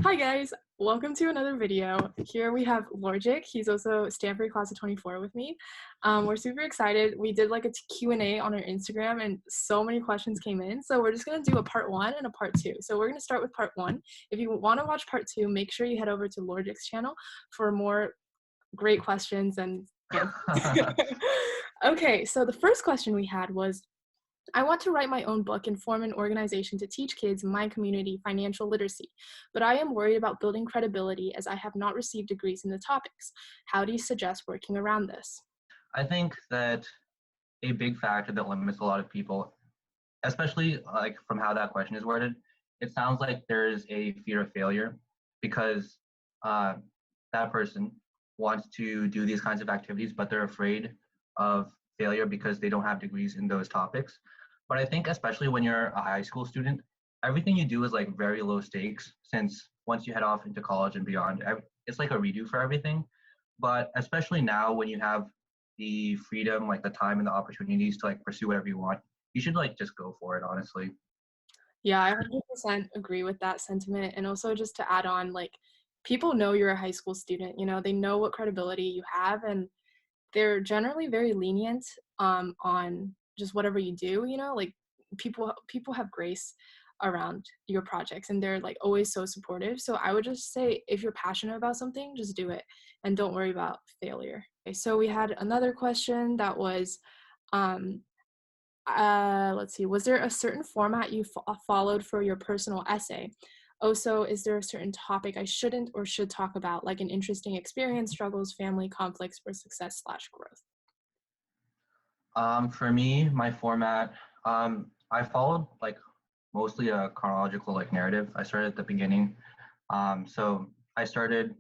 Hi guys, welcome to another video. Here we have Lorgic. He's also Stanford class of 24 with me. We're super excited. We did like a Q&A on our Instagram and so many questions came in. So we're just gonna do a part 1 and a part 2. So we're gonna start with part 1. If you wanna watch part 2, make sure you head over to Lorgic's channel for more great questions and answers. Okay, so the first question we had was, I want to write my own book and form an organization to teach kids in my community financial literacy, but I am worried about building credibility as I have not received degrees in the topics. How do you suggest working around this? I think that a big factor that limits a lot of people, especially like from how that question is worded, it sounds like there's a fear of failure because uh, that person wants to do these kinds of activities, but they're afraid of failure because they don't have degrees in those topics. But I think especially when you're a high school student, everything you do is like very low stakes since once you head off into college and beyond, it's like a redo for everything. But especially now when you have the freedom, like the time and the opportunities to like pursue whatever you want, you should like just go for it, honestly. Yeah, I 100% agree with that sentiment. And also just to add on, like, people know you're a high school student, they know what credibility you have, and they're generally very lenient on just whatever you do, like people have grace around your projects and they're like always so supportive. So I would just say if you're passionate about something, just do it and don't worry about failure. Okay, so we had another question that was um let's see, was there a certain format you followed for your personal essay? Also, is there a certain topic I shouldn't or should talk about, like an interesting experience, struggles, family, conflicts, or success/growth? For me, my format, I followed like mostly a chronological like narrative. I started at the beginning. So I started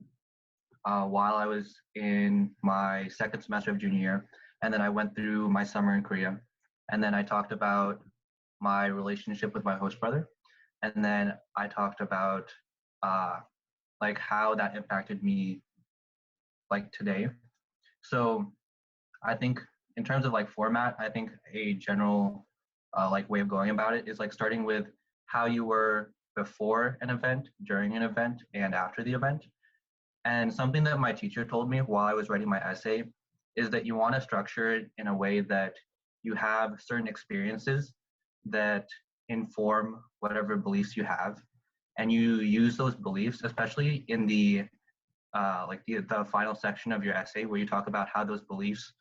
while I was in my second semester of junior year, and then I went through my summer in Korea, and then I talked about my relationship with my host brother, and then I talked about uh, like how that impacted me like today. So I think in terms of like format, I think a general like way of going about it is like starting with how you were before an event, during an event, and after the event. And something that my teacher told me while I was writing my essay is that you want to structure it in a way that you have certain experiences that inform whatever beliefs you have, and you use those beliefs, especially in the the final section of your essay where you talk about how those beliefs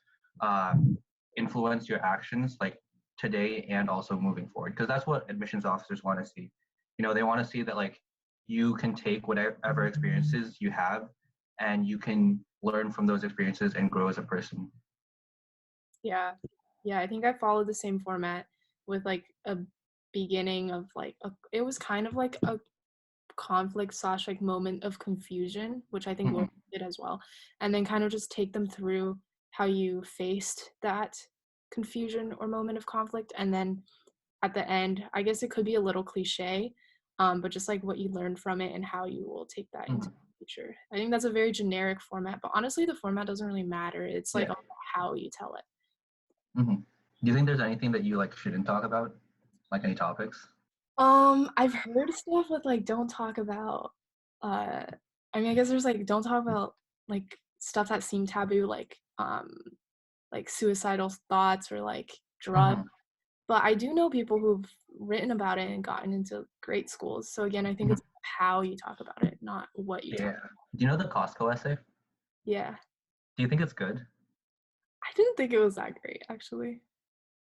uh, influence your actions like today and also moving forward, because that's what admissions officers want to see. They want to see that like you can take whatever experiences you have and you can learn from those experiences and grow as a person. Yeah. Yeah, I think I followed the same format with like a beginning of like it was kind of like a conflict slash like moment of confusion, which I think Laura Mhm. did as well. And then kind of just take them through how you faced that confusion or moment of conflict. And then at the end, I guess it could be a little cliche, but just like what you learned from it and how you will take that into Mhm. the future. I think that's a very generic format, but honestly, the format doesn't really matter. It's like Yeah. all about how you tell it. hmm Do you think there's anything that you like shouldn't talk about, like any topics? I've heard stuff with like don't talk about uh I mean I guess there's like don't talk about like stuff that seem taboo like suicidal thoughts or like drugs. hmm But I do know people who've written about it and gotten into great schools. So again, I think it's how you talk about it, not what you talk. Yeah. Do you know the Costco essay? Yeah. Do you think it's good? I didn't think it was that great actually.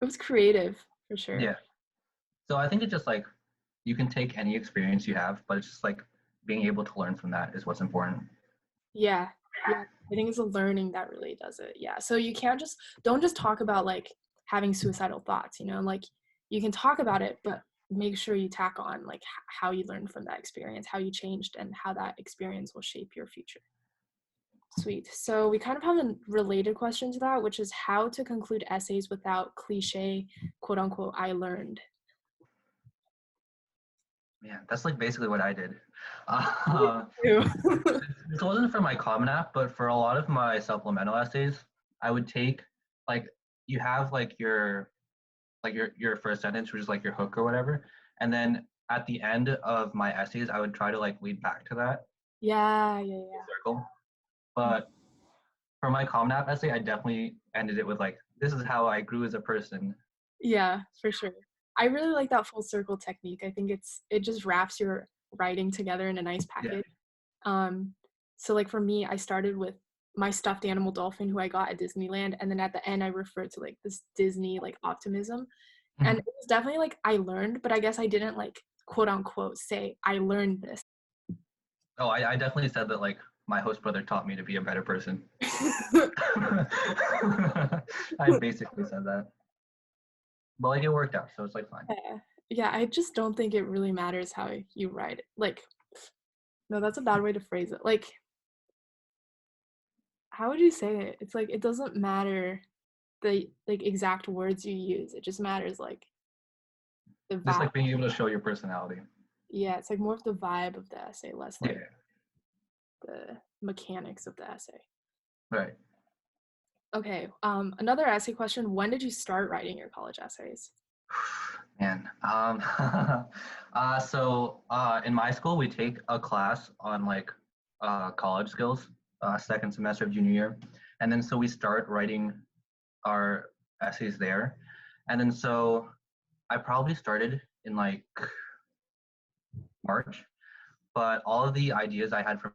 It was creative for sure. Yeah. So I think it's just like you can take any experience you have, but it's just like being able to learn from that is what's important. Yeah. Yeah. I think it's the learning that really does it. Yeah. So you can't just don't just talk about like having suicidal thoughts, like you can talk about it, but make sure you tack on like how you learned from that experience, how you changed and how that experience will shape your future. Sweet. So we kind of have a related question to that, which is how to conclude essays without cliche, quote unquote, I learned. Yeah, that's like basically what I did. Uh, Ew. this wasn't for my Common App, but for a lot of my supplemental essays, I would take like you have like your first sentence, which is like your hook or whatever, and then at the end of my essays, I would try to like lead back to that Yeah, yeah, full yeah. circle. But for my Common App essay, I definitely ended it with like, this is how I grew as a person. Yeah, for sure. I really like that full circle technique. I think it just wraps your writing together in a nice Yeah. package. Um, so like for me, I started with my stuffed animal dolphin who I got at Disneyland, and then at the end I referred to like this Disney like optimism. And Mhm. it was definitely like I learned, but I guess I didn't like quote unquote say I learned this. Oh, I definitely said that like my host brother taught me to be a better person. I basically said that. But like it worked out, so it's like fine. Yeah. Yeah, I just don't think it really matters how you write it. Like, no, that's a bad way to phrase it. Like, how would you say it? It's like it doesn't matter the like exact words you use. It just matters like the Just vibe. like being able to show your personality. Yeah, it's like more of the vibe of the essay, less Yeah. like the mechanics of the essay. Right. Okay, another essay question. When did you start writing your college essays? Man. In my school we take a class on like college skills, second semester of junior year. And then so we start writing our essays there. And then so I probably started in like March, but all of the ideas I had for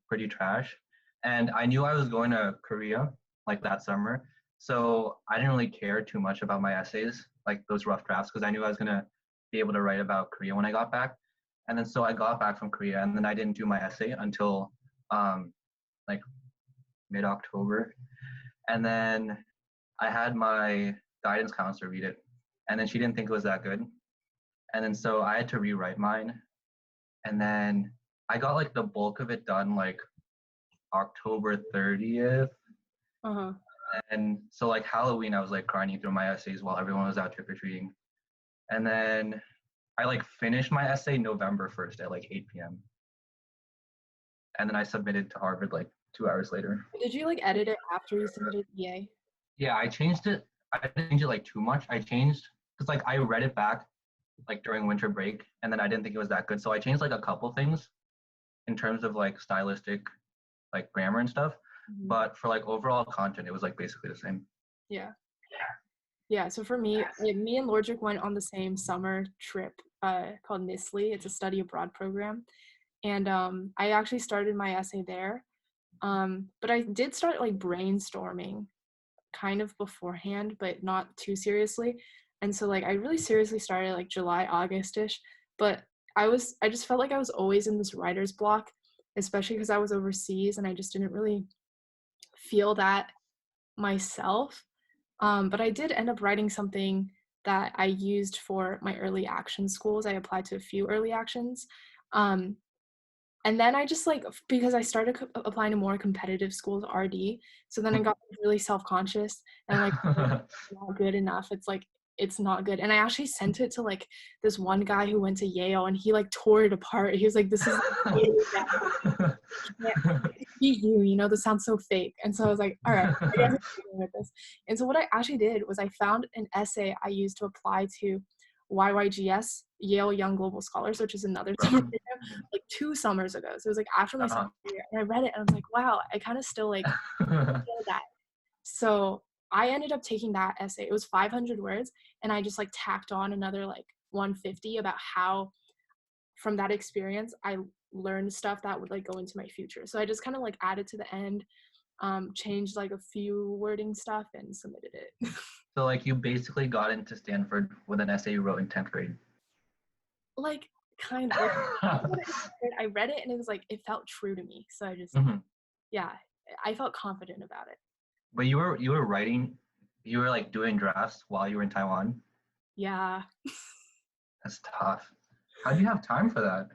pretty trash. And I knew I was going to Korea like that summer. So I didn't really care too much about my essays, like those rough drafts, because I knew I was going to be able to write about Korea when I got back. And then so I got back from Korea, and then I didn't do my essay until um, like mid October. And then I had my guidance counselor read it, and then she didn't think it was that good. And then so I had to rewrite mine. And then I got like the bulk of it done like October 30th. Uh-huh. And so like Halloween, I was like grinding through my essays while everyone was out trick or treating. And then I like finished my essay November 1st at like 8 p.m. And then I submitted to Harvard like 2 hours later. Did you like edit it after you submitted EA? Yeah, I changed it. I didn't change it like too much. I changed because like I read it back like during winter break, and then I didn't think it was that good. So I changed like a couple things in terms of like stylistic, like grammar and stuff. Mhm. But for like overall content, it was like basically the same. Yeah. Yeah, so for me, me and Lordrick went on the same summer trip called NISLE. It's a study abroad program. And I actually started my essay there. But I did start like brainstorming kind of beforehand, but not too seriously. And so like I really seriously started like July, August-ish. But I just felt like I was always in this writer's block, especially because I was overseas and I just didn't really feel that myself. But I did end up writing something that I used for my early action schools. I applied to a few early actions. Um, and then I just like, because I started applying to more competitive schools, RD. So then I got really self conscious and like, it's not good enough. It's like, it's not good. And I actually sent it to like this one guy who went to Yale and he like tore it apart. He was like, this is really bad. Yeah, you know, this sounds so fake. And so I was like, all right, I guess I'm dealing with this. And so what I actually did was I found an essay I used to apply to YYGS, Yale Young Global Scholars, which is another summer program, like 2 summers ago. So it was like after my Uh-huh. summer year, and I read it and I was like, wow, I kind of still like feel that. So I ended up taking that essay. It was 500 words, and I just like tacked on another like 150 about how from that experience I learned stuff that would like go into my future. So I just kind of like added to the end, changed like a few wording stuff and submitted it. So like you basically got into Stanford with an essay you wrote in 10th grade. Like kind of like I read it and it was like it felt true to me. So I just Mhm. yeah, I felt confident about it. But you were writing, you were like doing drafts while you were in Taiwan. Yeah. That's tough. How do you have time for that?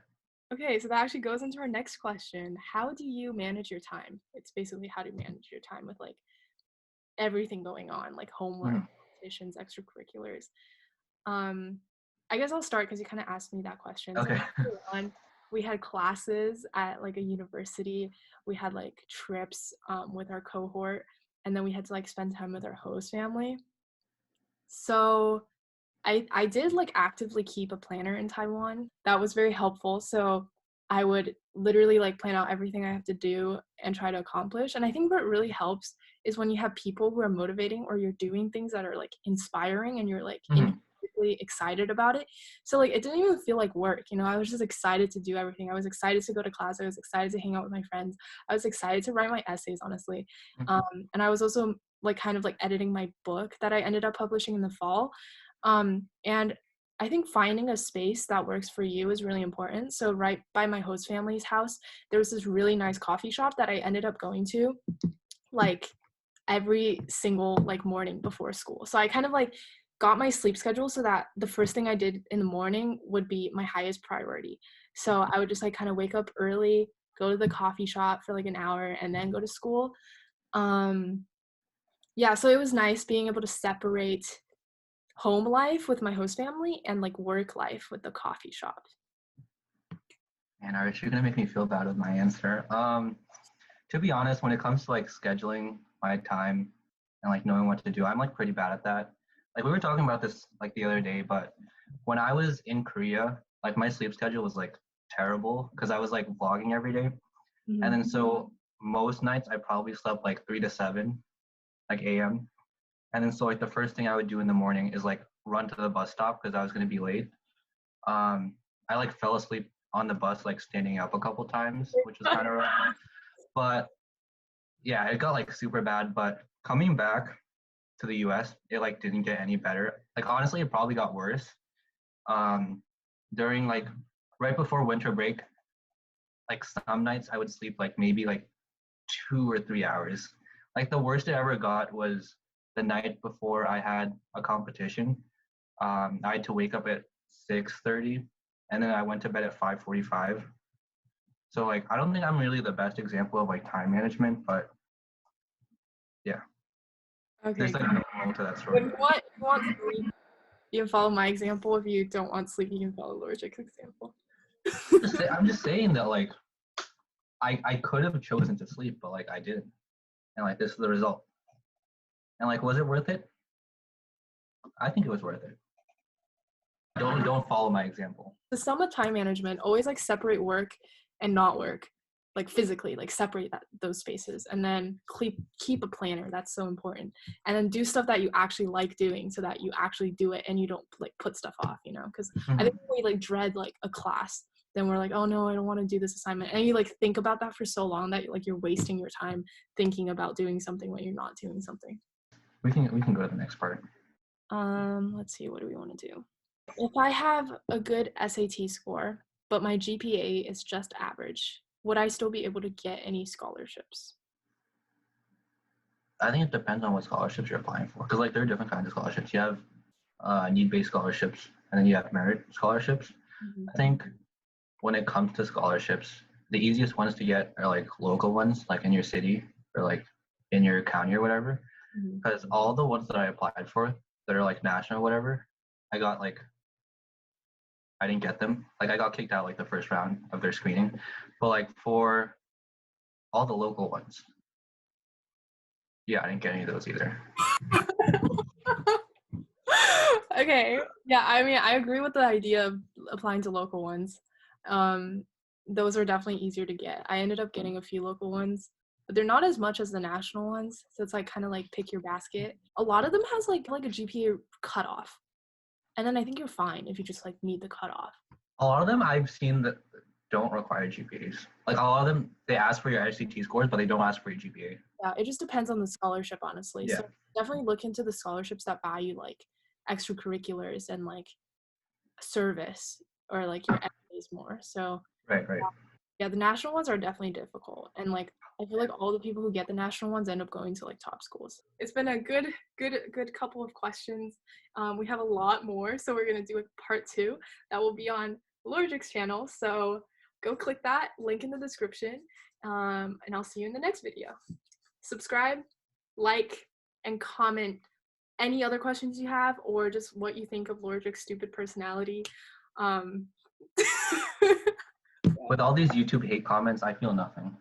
Okay, so that actually goes into our next question. How do you manage your time? It's basically how to manage your time with like everything going on, like homework, Mhm. competitions, extracurriculars. Um, I guess I'll start because you kind of asked me that question. So Okay. on, we had classes at like a university. We had like trips with our cohort, and then we had to like spend time with our host family. So I did like actively keep a planner in Taiwan. That was very helpful. So I would literally like plan out everything I have to do and try to accomplish. And I think what really helps is when you have people who are motivating or you're doing things that are like inspiring and you're like Mhm. intrinsically excited about it. So like it didn't even feel like work, you know, I was just excited to do everything. I was excited to go to class. I was excited to hang out with my friends. I was excited to write my essays, honestly. Mhm. And I was also like kind of like editing my book that I ended up publishing in the fall. And I think finding a space that works for you is really important. So right by my host family's house, there was this really nice coffee shop that I ended up going to like every single like morning before school. So I kind of like got my sleep schedule so that the first thing I did in the morning would be my highest priority. So I would just like kind of wake up early, go to the coffee shop for like an hour and then go to school. Um yeah, so it was nice being able to separate home life with my host family and like work life with the coffee shop. And are you gonna make me feel bad with my answer? To be honest, when it comes to like scheduling my time and like knowing what to do, I'm like pretty bad at that. Like we were talking about this like the other day, but when I was in Korea, like my sleep schedule was like terrible because I was like vlogging every day. And Mhm. then so most nights I probably slept like 3 to 7 like AM. And then so like the first thing I would do in the morning is like run to the bus stop because I was gonna be late. I like fell asleep on the bus like standing up a couple times, which was kind of rough. But yeah, it got like super bad. But coming back to the US, it like didn't get any better. Like honestly, it probably got worse. Um, during like right before winter break, like some nights I would sleep like maybe like 2 or 3 hours. Like the worst it ever got was the night before I had a competition. I had to wake up at 6:30, and then I went to bed at 5:45. So like I don't think I'm really the best example of like time management, but yeah, there's Okay. like no moral to that When story. you want sleep, you can follow my example. If you don't want sleep, you can follow Logic's example. I'm just saying that like I could have chosen to sleep, but like I didn't, and like this is the result. And like, was it worth it? I think it was worth it. Don't follow my example. The sum of time management, always like separate work and not work, like physically, like separate those spaces, and then keep a planner. That's so important. And then do stuff that you actually like doing, so that you actually do it and you don't like put stuff off. You know, because I think Mhm. we like dread like a class. Then we're like, oh no, I don't want to do this assignment, and you like think about that for so long that like you're wasting your time thinking about doing something when you're not doing something. We can go to the next part. Let's see, what do we want to do? If I have a good SAT score, but my GPA is just average, would I still be able to get any scholarships? I think it depends on what scholarships you're applying for, because like there are different kinds of scholarships. You have need-based scholarships, and then you have merit scholarships. Mhm. I think when it comes to scholarships, the easiest ones to get are like local ones, like in your city or like in your county or whatever. Mhm. Because all the ones that I applied for that are like national or whatever, I got like I didn't get them. Like I got kicked out like the first round of their screening. But like for all the local ones, yeah, I didn't get any of those either. Okay. Yeah, I mean, I agree with the idea of applying to local ones. Um, those are definitely easier to get. I ended up getting a few local ones, but they're not as much as the national ones. So it's like kind of like pick your basket. A lot of them has like a GPA cutoff. And then I think you're fine if you just like meet the cutoff. A lot of them I've seen that don't require GPAs. Like a lot of them, they ask for your SAT scores, but they don't ask for your GPA. Yeah, it just depends on the scholarship, honestly. Yeah. So definitely look into the scholarships that value like extracurriculars and like service or like your essays more. So Right, right. yeah, the national ones are definitely difficult. And like I feel like all the people who get the national ones end up going to like top schools. It's been a good couple of questions. We have a lot more, so we're gonna do a part 2 that will be on Logic's channel. So go click that link in the description, and I'll see you in the next video. Subscribe, like, and comment any other questions you have or just what you think of Logic's stupid personality. Um, With all these YouTube hate comments, I feel nothing.